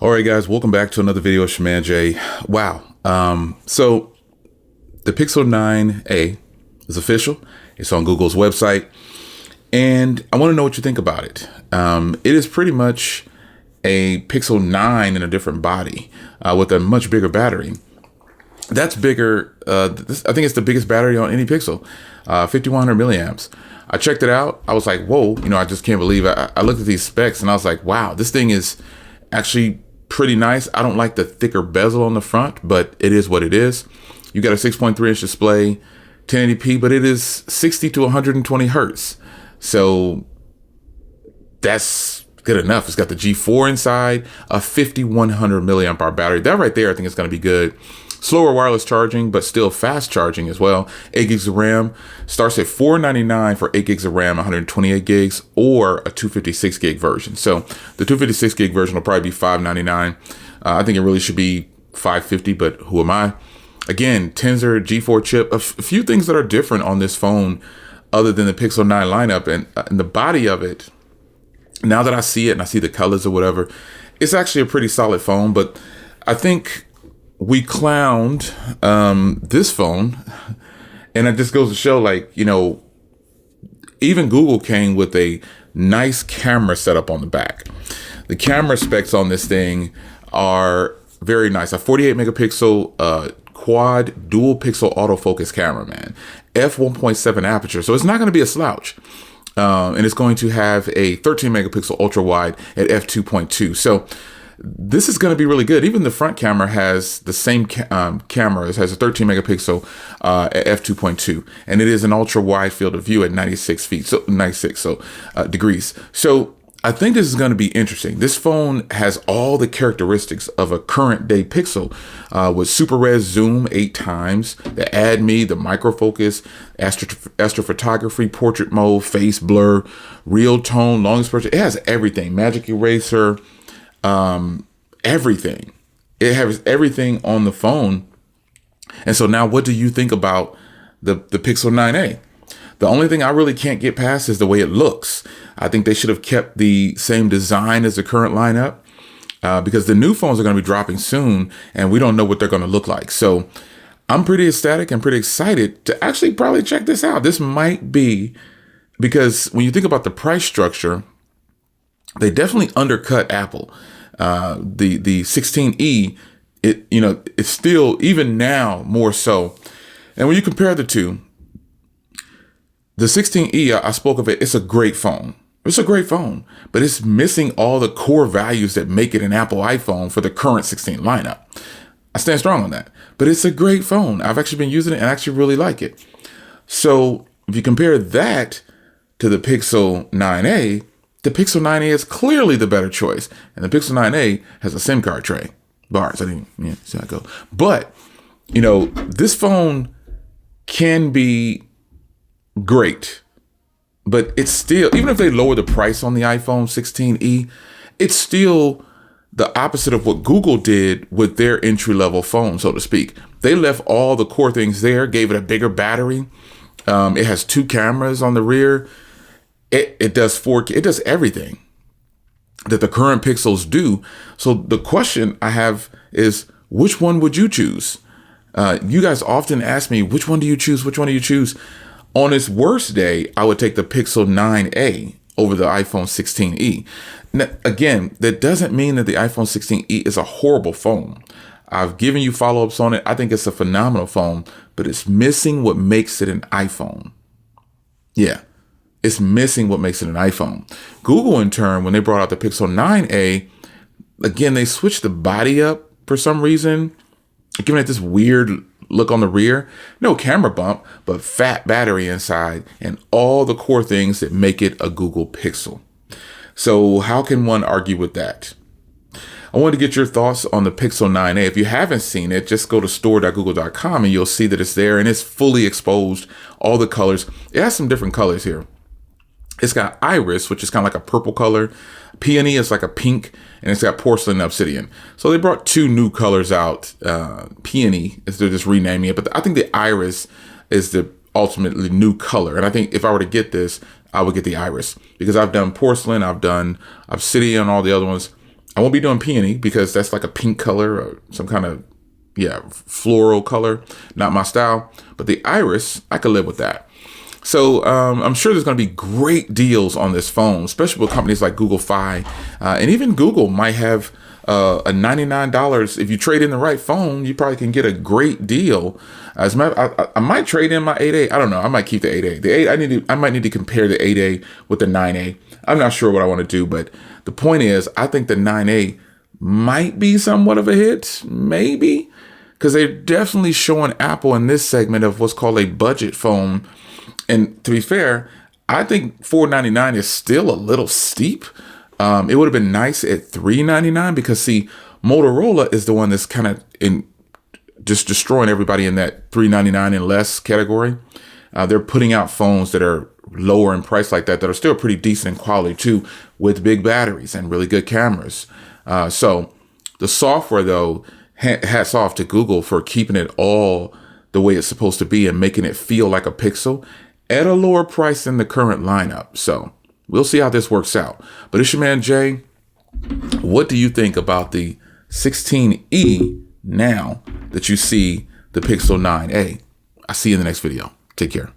All right, guys, welcome back to another video of Shaman J. Wow. So the Pixel 9a is official. It's on Google's website. And I want to know what you think about it. It is pretty much a Pixel 9 in a different body with a much bigger battery. That's bigger. I think it's the biggest battery on any Pixel, 5,100 milliamps. I checked it out. I was like, whoa, I just can't believe it. I looked at these specs and I was like, wow, this thing is actually pretty nice. I don't like the thicker bezel on the front, but it is what it is. You got a 6.3-inch display, 1080p, but it is 60 to 120 hertz. So that's good enough. It's got the G4 inside, a 5,100 milliamp hour battery. That right there, I think is going to be good. Slower wireless charging, but still fast charging as well. 8 gigs of RAM starts at $499 for 8 gigs of RAM, 128 gigs, or a 256 gig version. So the 256 gig version will probably be $599. I think it really should be $550, but who am I? Again, Tensor G4 chip. A few things that are different on this phone other than the Pixel 9 lineup, and the body of it. Now that I see it and I see the colors or whatever, it's actually a pretty solid phone. But I think we clowned this phone, and it just goes to show, like, even Google came with a nice camera setup on the back. The camera specs on this thing are very nice. A 48 megapixel quad dual pixel autofocus camera, man. F1.7 aperture, so it's not going to be a slouch. And it's going to have a 13 megapixel ultra wide at f2.2. So this is going to be really good. Even the front camera has the same camera. It has a 13 megapixel at f2.2, and it is an ultra wide field of view at 96 degrees. So I think this is going to be interesting. This phone has all the characteristics of a current day Pixel, with super res zoom 8 times, the Add Me, the micro focus, astrophotography, portrait mode, face blur, real tone, long exposure. It has everything. Magic eraser. Everything. It has everything on the phone. And so now what do you think about the Pixel 9a? The only thing I really can't get past is the way it looks. I think they should have kept the same design as the current lineup, because the new phones are going to be dropping soon and we don't know what they're going to look like. So I'm pretty ecstatic and pretty excited to actually probably check this out. This might be, because when you think about the price structure, they definitely undercut Apple. The 16e, it's still, even now, more so. And when you compare the two, the 16e, I spoke of it, it's a great phone. It's a great phone, but it's missing all the core values that make it an Apple iPhone for the current 16 lineup. I stand strong on that, but it's a great phone. I've actually been using it and I actually really like it. So if you compare that to the Pixel 9a, the Pixel 9a is clearly the better choice. And the Pixel 9a has a SIM card tray. Bars, I didn't see how I go. But, this phone can be great. But it's still, even if they lower the price on the iPhone 16e, it's still the opposite of what Google did with their entry-level phone, so to speak. They left all the core things there, gave it a bigger battery. It has 2 cameras on the rear. It does 4K. It does everything that the current Pixels do. So the question I have is, which one would you choose? You guys often ask me, which one do you choose? Which one do you choose? On its worst day, I would take the Pixel 9a over the iPhone 16e. Now, again, that doesn't mean that the iPhone 16e is a horrible phone. I've given you follow-ups on it. I think it's a phenomenal phone, but it's missing what makes it an iPhone. Yeah. It's missing what makes it an iPhone. Google, in turn, when they brought out the Pixel 9a, again, they switched the body up for some reason, giving it this weird look on the rear. No camera bump, but fat battery inside and all the core things that make it a Google Pixel. So how can one argue with that? I wanted to get your thoughts on the Pixel 9a. If you haven't seen it, just go to store.google.com and you'll see that it's there and it's fully exposed, all the colors. It has some different colors here. It's got iris, which is kind of like a purple color. Peony is like a pink, and it's got porcelain obsidian. So they brought 2 new colors out. Peony, is they're just renaming it, but I think the iris is the ultimately new color. And I think if I were to get this, I would get the iris, because I've done porcelain, I've done obsidian, all the other ones. I won't be doing peony because that's like a pink color or some kind of, yeah, floral color. Not my style. But the iris, I could live with that. So I'm sure there's going to be great deals on this phone, especially with companies like Google Fi. And even Google might have a $99. If you trade in the right phone, you probably can get a great deal. As a matter, I might trade in my 8A. I don't know. I might keep the 8A. The 8, I might need to compare the 8A with the 9A. I'm not sure what I want to do, but the point is, I think the 9A might be somewhat of a hit, maybe, because they're definitely showing Apple in this segment of what's called a budget phone. And to be fair, I think $499 is still a little steep. It would have been nice at $399 because, see, Motorola is the one that's kind of just destroying everybody in that $399 and less category. They're putting out phones that are lower in price like that are still pretty decent in quality too, with big batteries and really good cameras. So the software, though, hats off to Google for keeping it all the way it's supposed to be and making it feel like a Pixel at a lower price than the current lineup. So we'll see how this works out. But it's your man, Jay. What do you think about the 16E now that you see the Pixel 9a? I'll see you in the next video. Take care.